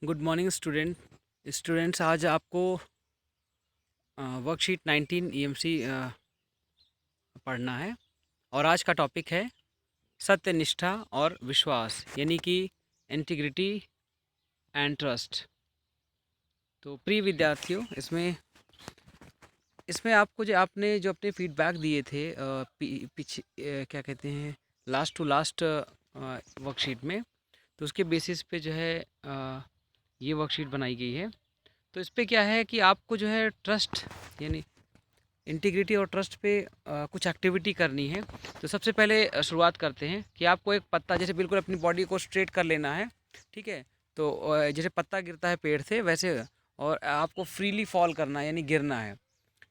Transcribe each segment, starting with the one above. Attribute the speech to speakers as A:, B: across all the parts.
A: Good morning students. आज आपको worksheet 19 EMC पढ़ना है। और आज का टॉपिक है सत्य, निष्ठा और विश्वास, यानी कि इंटीग्रिटी एंड ट्रस्ट। तो प्रिय विद्यार्थियों, इसमें इसमें आपको जो आपने जो अपने फीडबैक दिए थे पीछे क्या कहते हैं, लास्ट टू लास्ट वर्कशीट में, तो उसके बेसिस पे जो है ये वर्कशीट बनाई गई है। तो इस पे क्या है कि आपको जो है ट्रस्ट यानी इंटीग्रिटी और ट्रस्ट पे कुछ एक्टिविटी करनी है। तो सबसे पहले शुरुआत करते हैं कि आपको एक पत्ता, जैसे बिल्कुल अपनी बॉडी को स्ट्रेट कर लेना है। ठीक है। तो जैसे पत्ता गिरता है पेड़ से वैसे, और आपको फ्रीली फॉल करना है यानी गिरना है।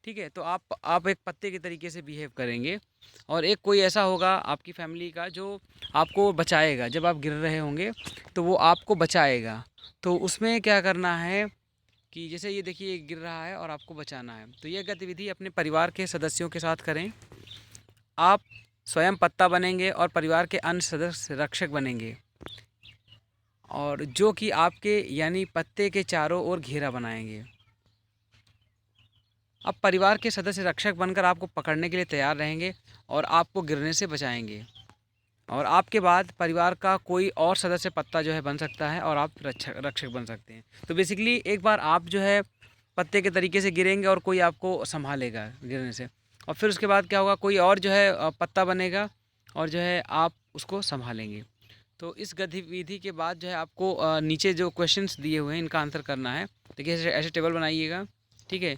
A: ठीक है। तो आप एक पत्ते के तरीके से बिहेव करेंगे, और एक कोई ऐसा होगा आपकी फैमिली का जो आपको बचाएगा। जब आप गिर रहे होंगे तो वो आपको बचाएगा। तो उसमें क्या करना है कि जैसे ये देखिए, ये गिर रहा है और आपको बचाना है। तो यह गतिविधि अपने परिवार के सदस्यों के साथ करें। आप स्वयं पत्ता बनेंगे और परिवार के अन्य सदस्य रक्षक बनेंगे, और जो कि आपके यानी पत्ते के चारों ओर घेरा बनाएंगे। अब परिवार के सदस्य रक्षक बनकर आपको पकड़ने के लिए तैयार रहेंगे और आपको गिरने से बचाएंगे। और आपके बाद परिवार का कोई और सदस्य पत्ता जो है बन सकता है, और आप रक्षक रक्षक बन सकते हैं। तो बेसिकली एक बार आप जो है पत्ते के तरीके से गिरेंगे और कोई आपको संभालेगा गिरने से, और फिर उसके बाद क्या होगा, कोई और जो है पत्ता बनेगा और जो है आप उसको संभालेंगे। तो इस गतिविधि के बाद जो है आपको नीचे जो क्वेश्चंस दिए हुए हैं इनका आंसर करना है। देखिए, ऐसे टेबल बनाइएगा। ठीक है।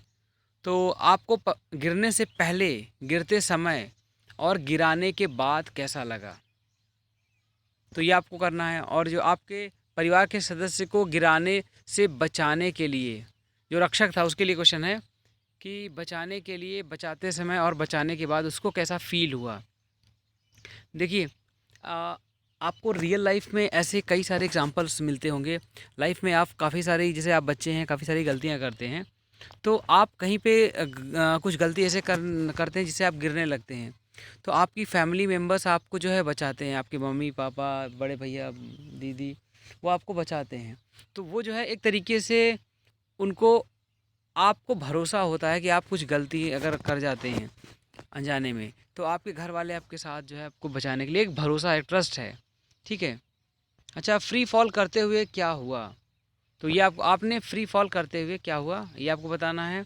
A: तो आपको गिरने से पहले, गिरते समय और गिराने के बाद कैसा लगा, तो ये आपको करना है। और जो आपके परिवार के सदस्य को गिराने से बचाने के लिए, जो रक्षक था उसके लिए क्वेश्चन है कि बचाने के लिए, बचाते समय और बचाने के बाद उसको कैसा फील हुआ। देखिए, आपको रियल लाइफ में ऐसे कई सारे एग्जांपल्स मिलते होंगे। लाइफ में आप काफ़ी सारी, जैसे आप बच्चे हैं, काफ़ी सारी गलतियां करते हैं। तो आप कहीं पे कुछ गलती ऐसे करते हैं जिससे आप गिरने लगते हैं। तो आपकी फैमिली मेम्बर्स आपको जो है बचाते हैं, आपके मम्मी पापा, बड़े भैया, दीदी, वो आपको बचाते हैं। तो वो जो है एक तरीके से उनको, आपको भरोसा होता है कि आप कुछ गलती अगर कर जाते हैं अनजाने में, तो आपके घर वाले आपके साथ जो है आपको बचाने के लिए, एक भरोसा है, ट्रस्ट है। ठीक है। अच्छा, फ्री फॉल करते हुए क्या हुआ, तो ये आपने फ्री फॉल करते हुए क्या हुआ ये आपको बताना है।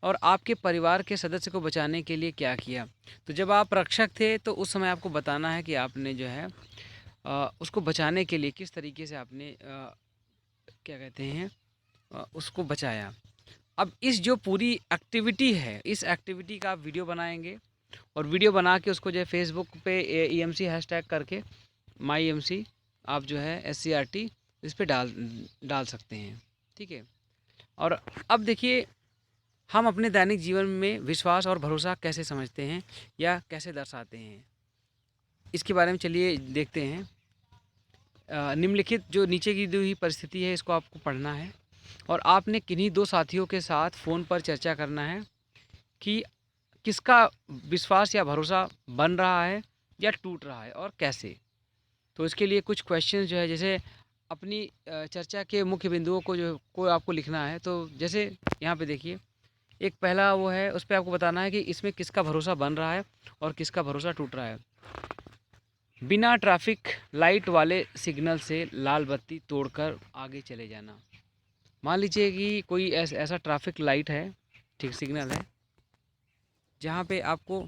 A: और आपके परिवार के सदस्य को बचाने के लिए क्या किया। तो जब आप रक्षक थे तो उस समय आपको बताना है कि आपने जो है उसको बचाने के लिए किस तरीके से आपने क्या कहते हैं, उसको बचाया। अब इस जो पूरी एक्टिविटी है, इस एक्टिविटी का आप वीडियो बनाएंगे, और वीडियो बना के उसको जो है फेसबुक पे EMC हैशटैग करके, माई EMC, आप जो है SCRT इस पे डाल डाल सकते हैं। ठीक है। और अब देखिए, हम अपने दैनिक जीवन में विश्वास और भरोसा कैसे समझते हैं या कैसे दर्शाते हैं, इसके बारे में चलिए देखते हैं। निम्नलिखित जो नीचे की दी हुई परिस्थिति है इसको आपको पढ़ना है, और आपने किन्हीं दो साथियों के साथ फ़ोन पर चर्चा करना है कि किसका विश्वास या भरोसा बन रहा है या टूट रहा है और कैसे। तो इसके लिए कुछ क्वेश्चन जो है, जैसे अपनी चर्चा के मुख्य बिंदुओं को आपको लिखना है। तो जैसे यहाँ पे देखिए, एक पहला वो है, उस पे आपको बताना है कि इसमें किसका भरोसा बन रहा है और किसका भरोसा टूट रहा है। बिना ट्रैफिक लाइट वाले सिग्नल से लाल बत्ती तोड़कर आगे चले जाना। मान लीजिए कि कोई ऐसा ट्रैफिक लाइट है, ठीक, सिग्नल है, जहाँ पे आपको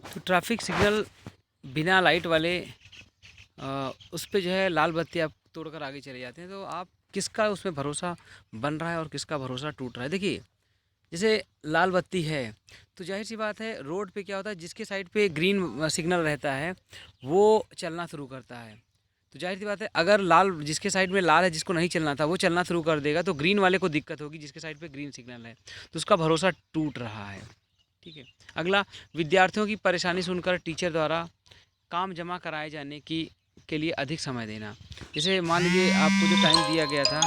A: तो ट्रैफिक सिग्नल बिना लाइट वाले, उस पे जो है लाल बत्ती आप तोड़कर आगे चले जाते हैं। तो आप किसका उसमें भरोसा बन रहा है और किसका भरोसा टूट रहा है। देखिए, जैसे लाल बत्ती है तो जाहिर सी बात है, रोड पे क्या होता है, जिसके साइड पे ग्रीन सिग्नल रहता है वो चलना शुरू करता है। तो जाहिर सी बात है, अगर लाल, जिसके साइड में लाल है, जिसको नहीं चलना था वो चलना शुरू कर देगा, तो ग्रीन वाले को दिक्कत होगी जिसके साइड पे ग्रीन सिग्नल है, तो उसका भरोसा टूट रहा है। ठीक है। अगला, विद्यार्थियों की परेशानी सुनकर टीचर द्वारा काम जमा कराए जाने की के लिए अधिक समय देना। जैसे मान लीजिए आपको जो टाइम दिया गया था,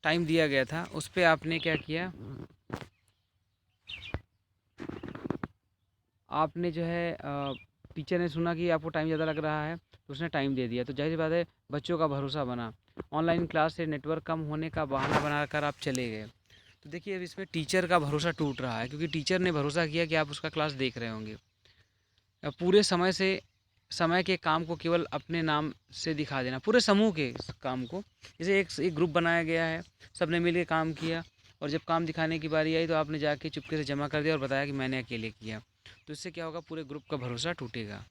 A: टाइम दिया गया था उस पे आपने क्या किया, आपने जो है टीचर ने सुना कि आपको टाइम ज़्यादा लग रहा है तो उसने टाइम दे दिया, तो ज़ाहिर सी बात है बच्चों का भरोसा बना। ऑनलाइन क्लास से नेटवर्क कम होने का बहाना बनाकर आप चले गए। तो देखिए अब इसमें टीचर का भरोसा टूट रहा है, क्योंकि टीचर ने भरोसा किया कि आप उसका क्लास देख रहे होंगे। पूरे समय के काम को केवल अपने नाम से दिखा देना, पूरे समूह के काम को। जैसे एक ग्रुप बनाया गया है, सबने मिल के काम किया, और जब काम दिखाने की बारी आई तो आपने जाके चुपके से जमा कर दिया और बताया कि मैंने अकेले किया। तो इससे क्या होगा, पूरे ग्रुप का भरोसा टूटेगा।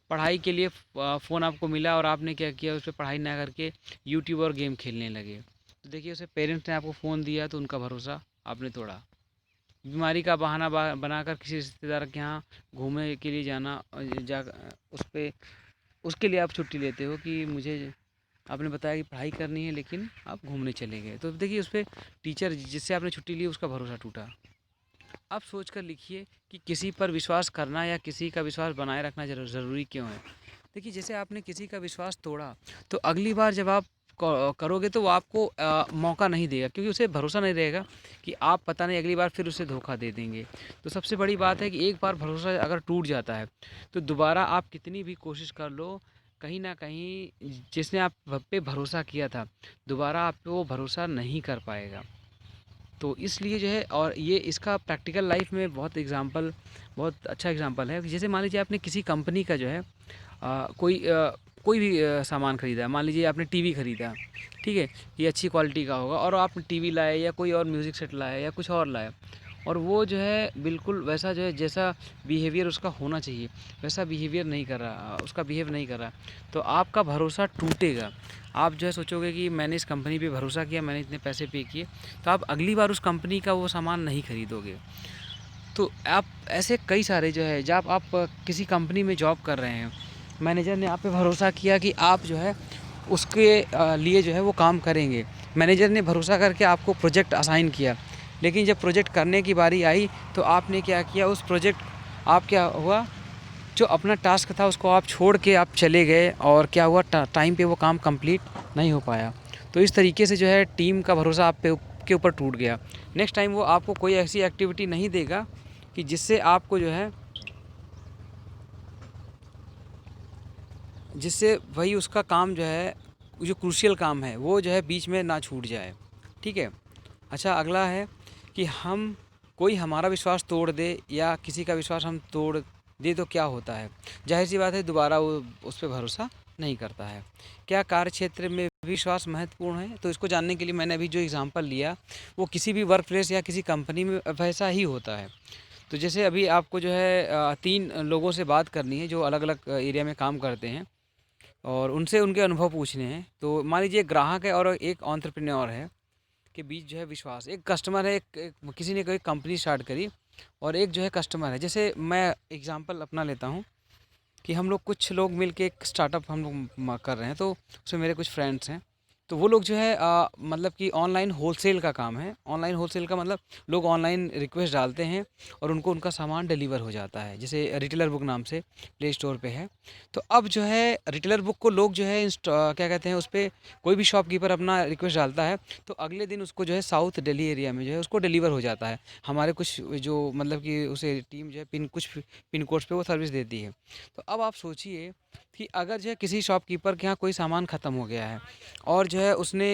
A: पढ़ाई के लिए फ़ोन आपको मिला और आपने क्या किया, उस पर पढ़ाई ना करके यूट्यूब और गेम खेलने लगे। तो देखिए उसे पेरेंट्स ने आपको फ़ोन दिया तो उनका भरोसा आपने तोड़ा। बीमारी का बहाना बनाकर किसी रिश्तेदार के यहाँ घूमने के लिए जाना, उस पे उसके लिए आप छुट्टी लेते हो कि मुझे, आपने बताया कि पढ़ाई करनी है लेकिन आप घूमने चले गए। तो देखिए उस पे टीचर जिससे आपने छुट्टी ली उसका भरोसा टूटा। आप सोच कर लिखिए कि किसी पर विश्वास करना या किसी का विश्वास बनाए रखना ज़रूरी क्यों है। देखिए जैसे आपने किसी का विश्वास तोड़ा, तो अगली बार जब आप करोगे तो वो आपको मौका नहीं देगा, क्योंकि उसे भरोसा नहीं रहेगा कि आप पता नहीं अगली बार फिर उसे धोखा दे देंगे। तो सबसे बड़ी बात है कि एक बार भरोसा अगर टूट जाता है तो दोबारा आप कितनी भी कोशिश कर लो, कहीं ना कहीं जिसने आप पे भरोसा किया था दोबारा आप पे वो भरोसा नहीं कर पाएगा। तो इसलिए जो है, और ये इसका प्रैक्टिकल लाइफ में बहुत अच्छा एग्जांपल है। जैसे मान लीजिए आपने किसी कंपनी का जो है कोई भी सामान ख़रीदा, मान लीजिए आपने टीवी ख़रीदा, ठीक है, ये अच्छी क्वालिटी का होगा, और आप टीवी लाए या कोई और म्यूज़िक सेट लाए या कुछ और लाए, और वो जो है बिल्कुल वैसा जो है जैसा बिहेवियर उसका होना चाहिए वैसा बिहेवियर नहीं कर रहा, उसका बिहेव नहीं कर रहा, तो आपका भरोसा टूटेगा। आप जो है सोचोगे कि मैंने इस कंपनी पे भरोसा किया, मैंने इतने पैसे पे किए, तो आप अगली बार उस कंपनी का वो सामान नहीं खरीदोगे। तो आप ऐसे कई सारे जो है, जब आप किसी कंपनी में जॉब कर रहे हैं, मैनेजर ने आप पे भरोसा किया कि आप जो है उसके लिए जो है वो काम करेंगे। मैनेजर ने भरोसा करके आपको प्रोजेक्ट असाइन किया, लेकिन जब प्रोजेक्ट करने की बारी आई तो आपने क्या किया, उस प्रोजेक्ट आप क्या हुआ, जो अपना टास्क था उसको आप छोड़ के आप चले गए, और क्या हुआ, टाइम पे वो काम कंप्लीट नहीं हो पाया। तो इस तरीके से जो है टीम का भरोसा आप पे के ऊपर टूट गया। नेक्स्ट टाइम वो आपको कोई ऐसी एक्टिविटी नहीं देगा कि जिससे आपको जो है, जिससे वही उसका काम जो है, जो क्रूशियल काम है वो जो है बीच में ना छूट जाए। ठीक है। अच्छा, अगला है कि हम कोई हमारा विश्वास तोड़ दे या किसी का विश्वास हम तोड़ दे तो क्या होता है। जाहिर सी बात है दोबारा वो उस पर भरोसा नहीं करता है। क्या कार्य क्षेत्र में विश्वास महत्वपूर्ण है, तो इसको जानने के लिए मैंने अभी जो एग्जांपल लिया वो किसी भी वर्क प्लेस या किसी कंपनी में वैसा ही होता है। तो जैसे अभी आपको जो है 3 लोगों से बात करनी है जो अलग-अलग एरिया में काम करते हैं, और उनसे उनके अनुभव पूछने हैं। तो मान लीजिए एक ग्राहक है और एक एंटरप्रेन्योर है, के बीच जो है विश्वास, एक कस्टमर है, किसी ने कोई कंपनी स्टार्ट करी, और एक जो है कस्टमर है। जैसे मैं एग्जांपल अपना लेता हूँ कि हम लोग कुछ लोग मिल के एक स्टार्टअप हम लोग कर रहे हैं, तो उसमें मेरे कुछ फ्रेंड्स हैं। तो वो लोग जो है मतलब कि ऑनलाइन होलसेल का काम है। ऑनलाइन होलसेल का मतलब लोग ऑनलाइन रिक्वेस्ट डालते हैं और उनको उनका सामान डिलीवर हो जाता है, जैसे रिटेलर बुक नाम से प्ले स्टोर पे है। तो अब जो है रिटेलर बुक को लोग जो है क्या कहते हैं, उस पर कोई भी शॉपकीपर अपना रिक्वेस्ट डालता है तो अगले दिन उसको जो है साउथ दिल्ली एरिया में जो है उसको डिलीवर हो जाता है। हमारे कुछ जो मतलब कि उसे टीम जो है कुछ पिन कोड्स पे वो सर्विस देती है। तो अब आप सोचिए कि अगर जो है किसी शॉपकीपर के यहाँ कोई सामान ख़त्म हो गया है, और जो है उसने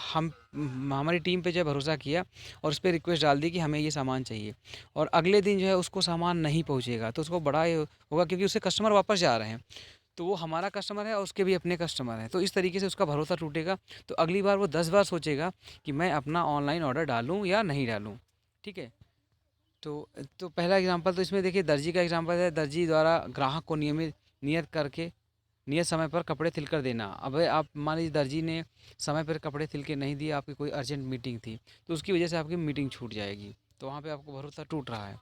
A: हम हमारी टीम पे जो है भरोसा किया और उस पर रिक्वेस्ट डाल दी कि हमें ये सामान चाहिए, और अगले दिन जो है उसको सामान नहीं पहुँचेगा, तो उसको बड़ा ये होगा, क्योंकि उससे कस्टमर वापस जा रहे हैं। तो वो हमारा कस्टमर है और उसके भी अपने कस्टमर हैं, तो इस तरीके से उसका भरोसा टूटेगा। तो अगली बार वो 10 बार सोचेगा कि मैं अपना ऑनलाइन ऑर्डर डालूँ या नहीं डालूँ। ठीक है। तो पहला एग्जांपल तो इसमें देखिए दर्जी का एग्जांपल है। दर्जी द्वारा ग्राहक को नियत समय पर कपड़े सिलकर देना। अब आप मान लीजिए दर्जी ने समय पर कपड़े सिल के नहीं दिए, आपकी कोई अर्जेंट मीटिंग थी, तो उसकी वजह से आपकी मीटिंग छूट जाएगी, तो वहाँ पे आपको भरोसा टूट रहा है।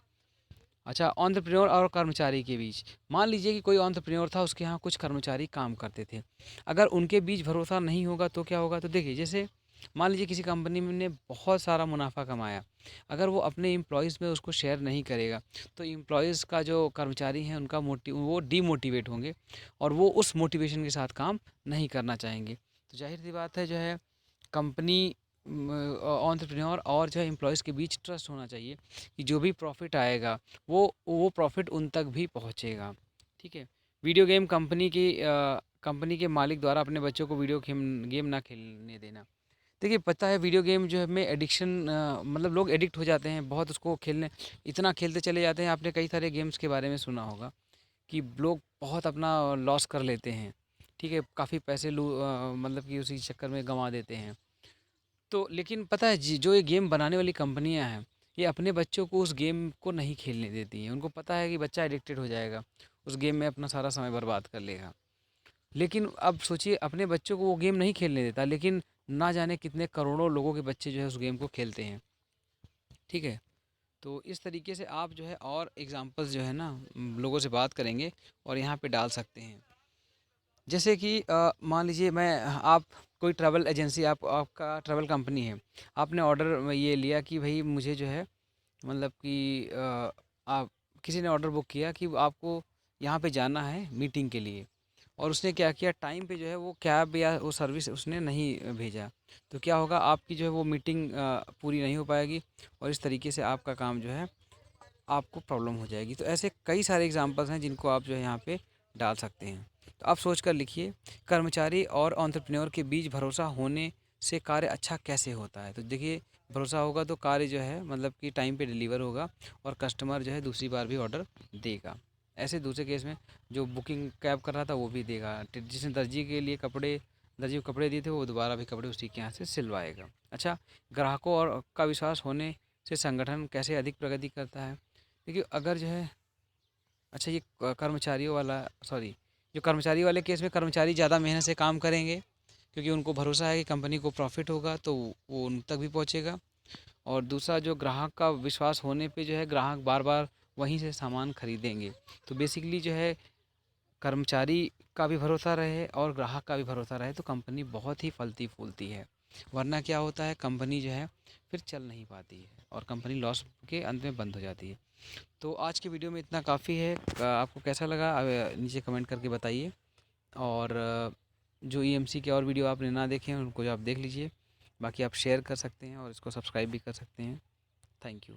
A: अच्छा, एंटरप्रेन्योर और कर्मचारी के बीच, मान लीजिए कि कोई एंटरप्रेन्योर था, उसके यहाँ कुछ कर्मचारी काम करते थे। अगर उनके बीच भरोसा नहीं होगा तो क्या होगा, तो देखिए जैसे मान लीजिए किसी कंपनी में ने बहुत सारा मुनाफा कमाया, अगर वो अपने एम्प्लॉयज़ में उसको शेयर नहीं करेगा तो एम्प्लॉयज़ का जो कर्मचारी हैं उनका वो डीमोटिवेट होंगे, और वो उस मोटिवेशन के साथ काम नहीं करना चाहेंगे। तो जाहिर सी बात है जो है कंपनी एंटरप्रेन्योर और जो है एम्प्लॉयज़ के बीच ट्रस्ट होना चाहिए कि जो भी प्रॉफिट आएगा वो प्रॉफिट उन तक भी पहुंचेगा। ठीक है। वीडियो गेम कंपनी के मालिक द्वारा अपने बच्चों को वीडियो गेम ना खेलने देना। देखिए पता है वीडियो गेम जो है में एडिक्शन मतलब लोग एडिक्ट हो जाते हैं बहुत उसको खेलने, इतना खेलते चले जाते हैं। आपने कई सारे गेम्स के बारे में सुना होगा कि लोग बहुत अपना लॉस कर लेते हैं। ठीक है, काफ़ी पैसे मतलब कि उसी चक्कर में गंवा देते हैं। तो लेकिन पता है जो ये गेम बनाने वाली कंपनियां हैं, ये अपने बच्चों को उस गेम को नहीं खेलने देती हैं। उनको पता है कि बच्चा एडिक्टेड हो जाएगा, उस गेम में अपना सारा समय बर्बाद कर लेगा। लेकिन अब सोचिए अपने बच्चों को वो गेम नहीं खेलने देता, लेकिन ना जाने कितने करोड़ों लोगों के बच्चे जो है उस गेम को खेलते हैं। ठीक है। तो इस तरीके से आप जो है और एग्जांपल्स जो है ना लोगों से बात करेंगे और यहाँ पे डाल सकते हैं। जैसे कि मान लीजिए मैं आप कोई ट्रैवल एजेंसी, आपका ट्रैवल कंपनी है। आपने ऑर्डर ये लिया कि भाई मुझे जो है मतलब कि आप किसी ने ऑर्डर बुक किया कि आपको यहाँ पे जाना है मीटिंग के लिए, और उसने क्या किया टाइम पे जो है वो कैब या वो सर्विस उसने नहीं भेजा। तो क्या होगा आपकी जो है वो मीटिंग पूरी नहीं हो पाएगी, और इस तरीके से आपका काम जो है आपको प्रॉब्लम हो जाएगी। तो ऐसे कई सारे एग्जांपल्स हैं जिनको आप जो है यहाँ पे डाल सकते हैं। तो आप सोच कर लिखिए, कर्मचारी और एंटरप्रेन्योर के बीच भरोसा होने से कार्य अच्छा कैसे होता है। तो देखिए भरोसा होगा तो कार्य जो है मतलब कि टाइम पे डिलीवर होगा, और कस्टमर जो है दूसरी बार भी ऑर्डर देगा। ऐसे दूसरे केस में जो बुकिंग कैब कर रहा था वो भी देगा, जिसने दर्जी को कपड़े दिए थे वो दोबारा भी कपड़े उसी के यहाँ से सिलवाएगा। अच्छा, ग्राहकों और का विश्वास होने से संगठन कैसे अधिक प्रगति करता है। देखिए अगर जो है अच्छा ये कर्मचारियों वाला सॉरी जो कर्मचारी वाले केस में कर्मचारी ज़्यादा मेहनत से काम करेंगे, क्योंकि उनको भरोसा है कि कंपनी को प्रॉफिट होगा तो वो उन तक भी पहुंचेगा। और दूसरा जो ग्राहक का विश्वास होने पे जो है ग्राहक बार बार वहीं से सामान खरीदेंगे। तो बेसिकली जो है कर्मचारी का भी भरोसा रहे और ग्राहक का भी भरोसा रहे तो कंपनी बहुत ही फलती फूलती है। वरना क्या होता है कंपनी जो है फिर चल नहीं पाती है और कंपनी लॉस के अंत में बंद हो जाती है। तो आज की वीडियो में इतना काफ़ी है। आपको कैसा लगा नीचे कमेंट करके बताइए। और जो ईएमसी के और वीडियो आपने ना देखे हैं उनको आप देख लीजिए। बाकी आप शेयर कर सकते हैं और इसको सब्सक्राइब भी कर सकते हैं। Thank you.